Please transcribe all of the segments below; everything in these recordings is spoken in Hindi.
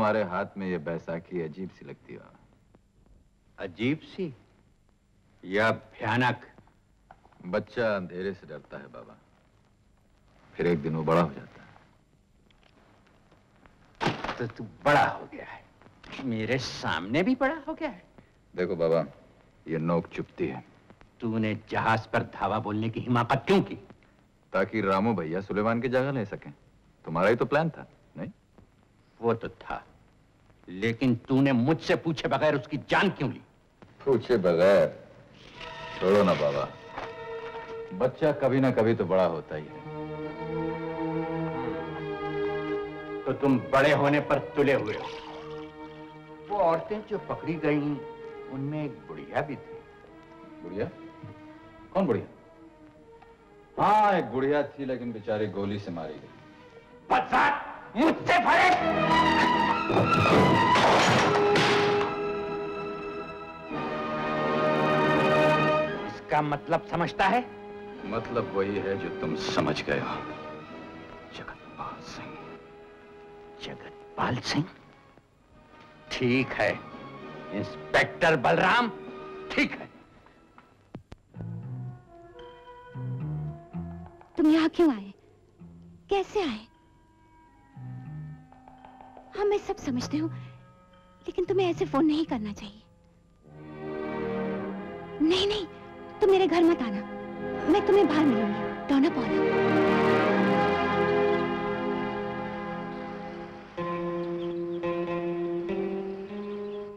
तुम्हारे हाथ में ये बैसाखी अजीब सी लगती है। अजीब सी या भयानक? बच्चा अंधेरे से डरता है बाबा, फिर एक दिन वो बड़ा हो जाता है। तो तू बड़ा हो गया है, मेरे सामने भी बड़ा हो गया है। देखो बाबा, ये नोक चुपती है। तूने जहाज पर धावा बोलने की हिम्मत क्यों की? ताकि रामू भैया सुलेमान की जगह ले सकें। तुम्हारा ही तो प्लान था, नहीं? वो तो था, लेकिन तूने मुझसे पूछे बगैर उसकी जान क्यों ली? पूछे बगैर? छोड़ो ना बाबा, बच्चा कभी ना कभी तो बड़ा होता ही है। तो तुम बड़े होने पर तुले हुए हो। वो औरतें जो पकड़ी गईं, उनमें एक बुढ़िया भी थी। बुढ़िया? कौन बुढ़िया? हाँ, एक बुढ़िया थी, लेकिन बेचारी गोली से मारी गई। बदसात, मुझसे भरे! इसका मतलब समझता है? मतलब वही है जो तुम समझ गए हो। जगतपाल सिंह। जगतपाल सिंह? ठीक है, इंस्पेक्टर बलराम, ठीक है। तुम यहाँ क्यों आए? कैसे आए? हाँ, मैं सब समझती हूँ, लेकिन तुम्हें ऐसे फोन नहीं करना चाहिए। नहीं नहीं, तुम मेरे घर मत आना, मैं तुम्हें बाहर मिलूंगी। डोना पौना।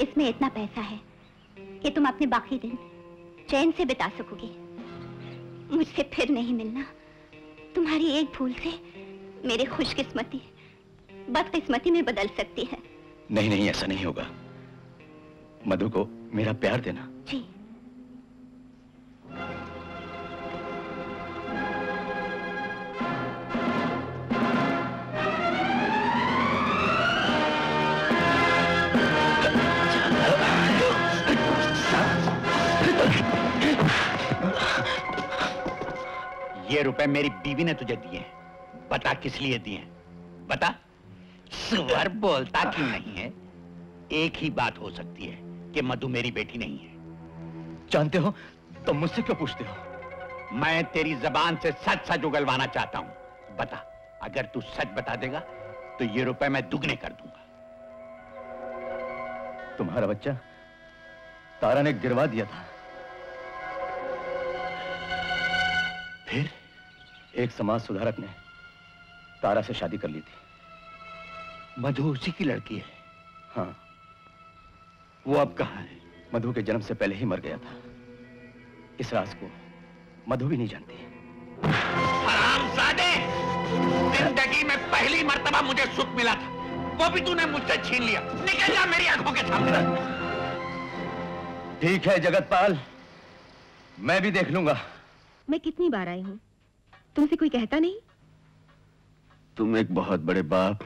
इसमें इतना पैसा है कि तुम अपने बाकी दिन चैन से बिता सकोगे। मुझसे फिर नहीं मिलना। तुम्हारी एक भूल से मेरी खुशकिस्मती बदकिस्मती में बदल सकती है। नहीं नहीं, ऐसा नहीं होगा। मधु को मेरा प्यार देना। जी। ये रुपए मेरी बीवी ने तुझे दिए हैं। बता किस लिए दिए हैं? बता। सुअर बोलता क्यों नहीं है? एक ही बात हो सकती है कि मधु मेरी बेटी नहीं है। जानते हो तो मुझसे क्यों पूछते हो? मैं तेरी जबान से सच सच उगलवाना चाहता हूं। बता, अगर तू सच बता देगा तो ये रुपए मैं दुगने कर दूंगा। तुम्हारा बच्चा तारा ने गिरवा दिया था। फिर एक समाज सुधारक ने तारा से शादी कर ली थी। मधु उसी की लड़की है? हाँ। वो अब कहाँ है? मधु के जन्म से पहले ही मर गया था। इस राज को मधु भी नहीं जानती। हरामजादे! जिंदगी में पहली मर्तबा मुझे सुख मिला था, वो भी तूने मुझसे छीन लिया। निकल जा मेरी आंखों के सामने। ठीक है जगतपाल, मैं भी देख लूंगा। मैं कितनी बार आई हूँ, तुमसे कोई कहता नहीं? तुम एक बहुत बड़े बाप,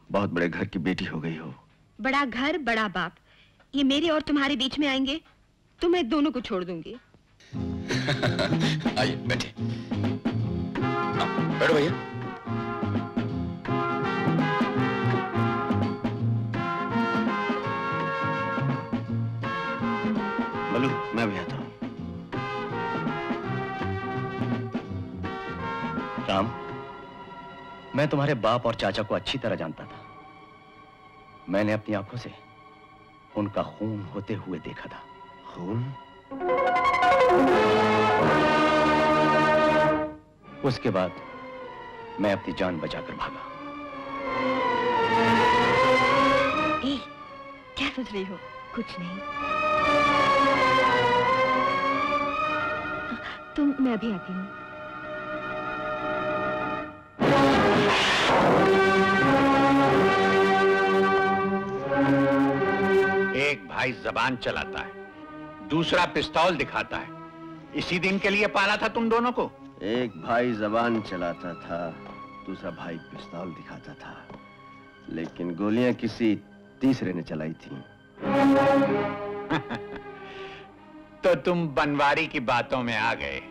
बहुत बड़े घर की बेटी हो गई हो। बड़ा घर बड़ा बाप, ये मेरे और तुम्हारे बीच में आएंगे तो मैं दोनों को छोड़ दूंगी। आइए बैठे। बैठो भैया। मलू, मैं भी आता हूं। राम, मैं तुम्हारे बाप और चाचा को अच्छी तरह जानता था। मैंने अपनी आंखों से उनका खून होते हुए देखा था। खून? उसके बाद मैं अपनी जान बचाकर भागा। क्या सोच रही हो? कुछ नहीं। तुम, मैं भी आती हूँ। एक भाई जबान चलाता है, दूसरा पिस्तौल दिखाता है। इसी दिन के लिए पाला था तुम दोनों को? एक भाई जबान चलाता था, दूसरा भाई पिस्तौल दिखाता था, लेकिन गोलियां किसी तीसरे ने चलाई थी। तो तुम बनवारी की बातों में आ गए।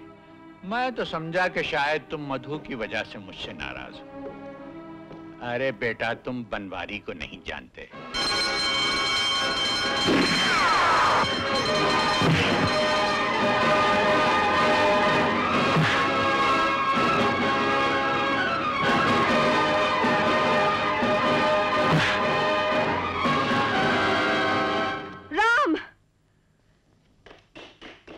मैं तो समझा कि शायद तुम मधु की वजह से मुझसे नाराज हो। अरे बेटा, तुम बनवारी को नहीं जानते।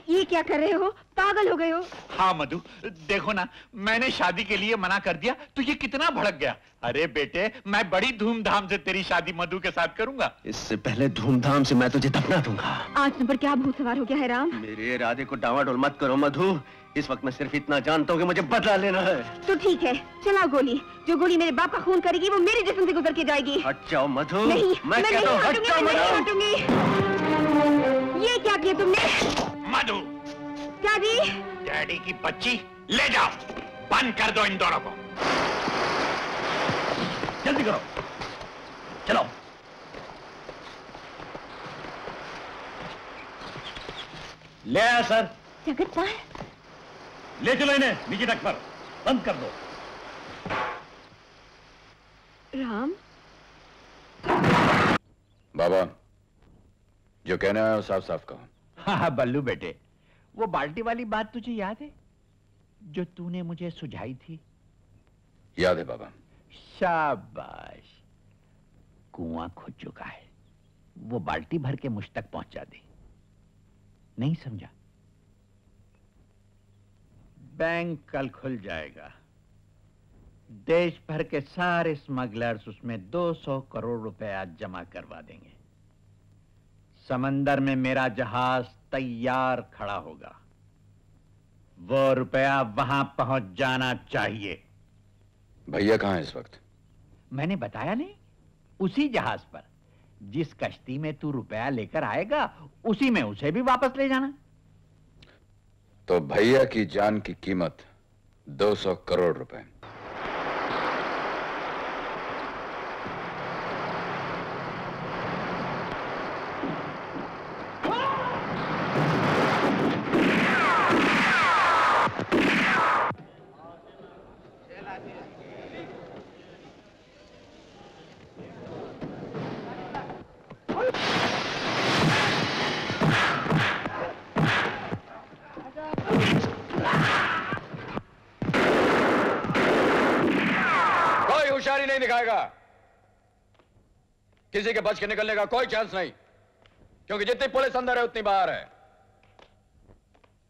ये क्या कर रहे हो? पागल हो गए हो? हाँ मधु, देखो ना, मैंने शादी के लिए मना कर दिया तो ये कितना भड़क गया। अरे बेटे, मैं बड़ी धूमधाम से तेरी शादी मधु के साथ करूंगा। इससे पहले धूमधाम से मैं तुझे दफना दूंगा। आज तुम पर क्या भूत सवार हो गया है राम? मेरे इरादे को डावाडोल मत करो मधु। इस वक्त मैं सिर्फ इतना जानता हूँ कि मुझे बदला लेना है। तो ठीक है, चलाओ गोली। जो गोली मेरे बाप का खून करेगी वो मेरे जिस्म से गुजर के जाएगी। हट जाओ मधु। नहीं, मैं कहता हूँ हट जाओ मधु। ये क्या किया तुमने? मधु, क्या जी? डैडी की बच्ची ले जाओ, बंद कर दो इन दोनों को। जल्दी करो, चलो। ले आया सर। जगत पाल, ले चलो इन्हें नीचे तक पर, बंद कर दो। राम, बाबा, जो कहना है वो साफ साफ कहो। हाँ बल्लू बेटे, वो बाल्टी वाली बात तुझे याद है जो तूने मुझे सुझाई थी? याद है बाबा। शाबाश, कुआं खुद चुका है, वो बाल्टी भर के मुझ तक पहुंचा दे। नहीं समझा? बैंक कल खुल जाएगा, देश भर के सारे स्मगलर्स उसमें 200 करोड़ रुपए आज जमा करवा देंगे। समंदर में मेरा जहाज तैयार खड़ा होगा, वो रुपया वहां पहुंच जाना चाहिए। भैया कहाँ है इस वक्त? मैंने बताया नहीं, उसी जहाज पर। जिस कश्ती में तू रुपया लेकर आएगा उसी में उसे भी वापस ले जाना। तो भैया की जान की कीमत 200 करोड़ रुपए। नहीं दिखाएगा, किसी के बच के निकलने का कोई चांस नहीं, क्योंकि जितनी पुलिस अंदर है उतनी बाहर है।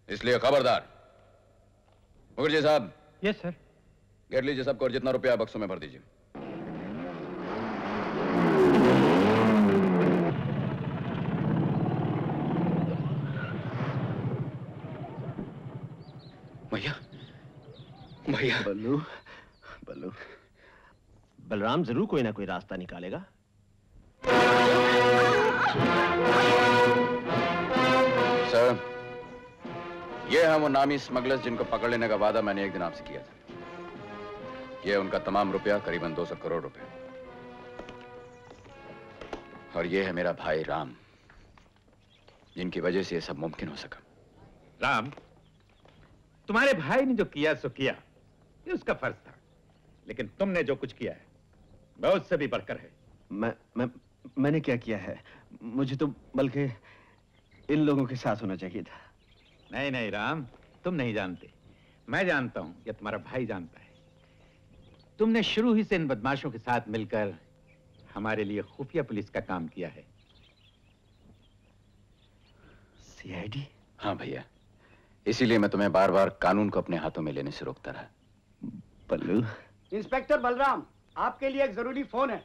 इसलिए खबरदार। मुखर्जी साहब। Yes sir. घेर लीजिए सबको और जितना रुपया बक्सों में भर दीजिए। भैया, भैया। बल्लू, बल्लू, बलराम जरूर कोई ना कोई रास्ता निकालेगा। सर, ये हैं वो नामी स्मगलर्स जिनको पकड़ लेने का वादा मैंने एक दिन आपसे किया था। ये उनका तमाम रुपया, करीबन 200 करोड़ रुपए। और ये है मेरा भाई राम, जिनकी वजह से ये सब मुमकिन हो सका। राम, तुम्हारे भाई ने जो किया सो किया, ये उसका फर्ज था, लेकिन तुमने जो कुछ किया है बहुत से भी बढ़कर है। मैंने क्या किया है? मुझे तो बल्कि इन लोगों के साथ होना चाहिए था। नहीं नहीं राम, तुम नहीं जानते, मैं जानता हूं, या तुम्हारा भाई जानता है। तुमने शुरू ही से इन बदमाशों के साथ मिलकर हमारे लिए खुफिया पुलिस का काम किया है। सीआईडी? हाँ भैया, इसीलिए मैं तुम्हें बार बार कानून को अपने हाथों में लेने से रोकता रहा। पल्लू। इंस्पेक्टर बलराम, आपके लिए एक जरूरी फोन है।